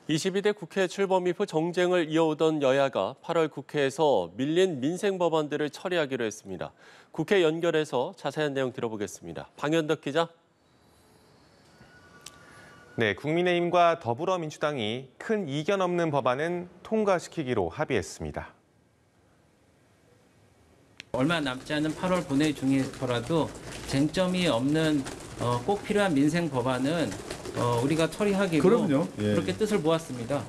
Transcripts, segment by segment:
22대 국회 출범 이후 정쟁을 이어오던 여야가 8월 국회에서 밀린 민생 법안들을 처리하기로 했습니다. 국회 연결해서 자세한 내용 들어보겠습니다. 방현덕 기자. 네, 국민의힘과 더불어민주당이 큰 이견 없는 법안은 통과시키기로 합의했습니다. 얼마 남지 않은 8월 본회의 중이더라도 쟁점이 없는 꼭 필요한 민생 법안은 우리가 처리하기로 그럼요. 예. 그렇게 뜻을 모았습니다.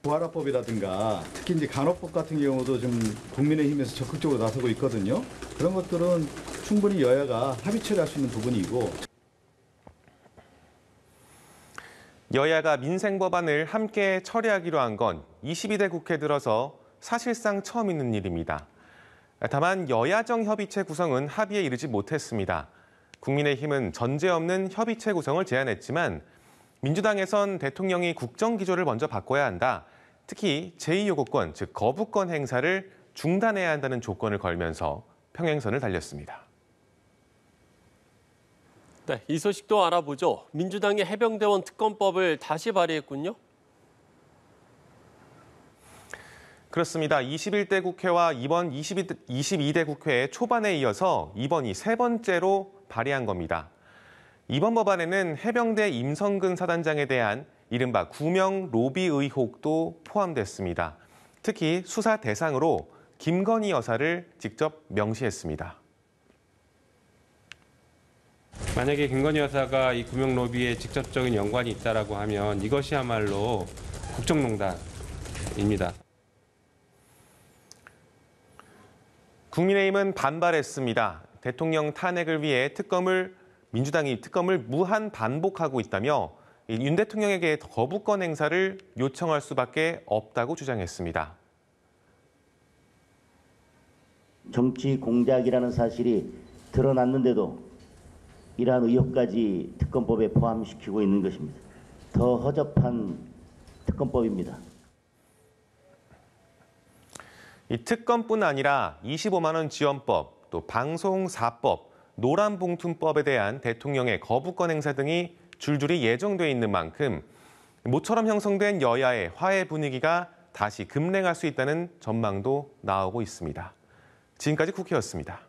부활화법이라든가 특히 이제 간호법 같은 경우도 좀 국민의힘에서 적극적으로 나서고 있거든요. 그런 것들은 충분히 여야가 합의 처리할 수 있는 부분이고. 여야가 민생 법안을 함께 처리하기로 한 건 22대 국회 들어서 사실상 처음 있는 일입니다. 다만 여야정 협의체 구성은 합의에 이르지 못했습니다. 국민의힘은 전제 없는 협의체 구성을 제안했지만 민주당에선 대통령이 국정기조를 먼저 바꿔야 한다. 특히 제2요구권, 즉 거부권 행사를 중단해야 한다는 조건을 걸면서 평행선을 달렸습니다. 네, 이 소식도 알아보죠. 민주당이 해병대원 특검법을 다시 발의했군요. 그렇습니다. 21대 국회와 이번 22대 국회의 초반에 이어서 이번이 세 번째로 발의한 겁니다. 이번 법안에는 해병대 임성근 사단장에 대한 이른바 구명 로비 의혹도 포함됐습니다. 특히 수사 대상으로 김건희 여사를 직접 명시했습니다. 만약에 김건희 여사가 이 구명 로비에 직접적인 연관이 있다라고 하면 이것이야말로 국정농단입니다. 국민의힘은 반발했습니다. 대통령 탄핵을 위해 민주당이 특검을 무한 반복하고 있다며 윤 대통령에게 거부권 행사를 요청할 수밖에 없다고 주장했습니다. 정치 공작이라는 사실이 드러났는데도 이러한 의혹까지 특검법에 포함시키고 있는 것입니다. 더 허접한 특검법입니다. 이 특검뿐 아니라 25만 원 지원법, 또 방송사법, 노란봉투법에 대한 대통령의 거부권 행사 등이 줄줄이 예정돼 있는 만큼 모처럼 형성된 여야의 화해 분위기가 다시 급냉할 수 있다는 전망도 나오고 있습니다. 지금까지 국회였습니다.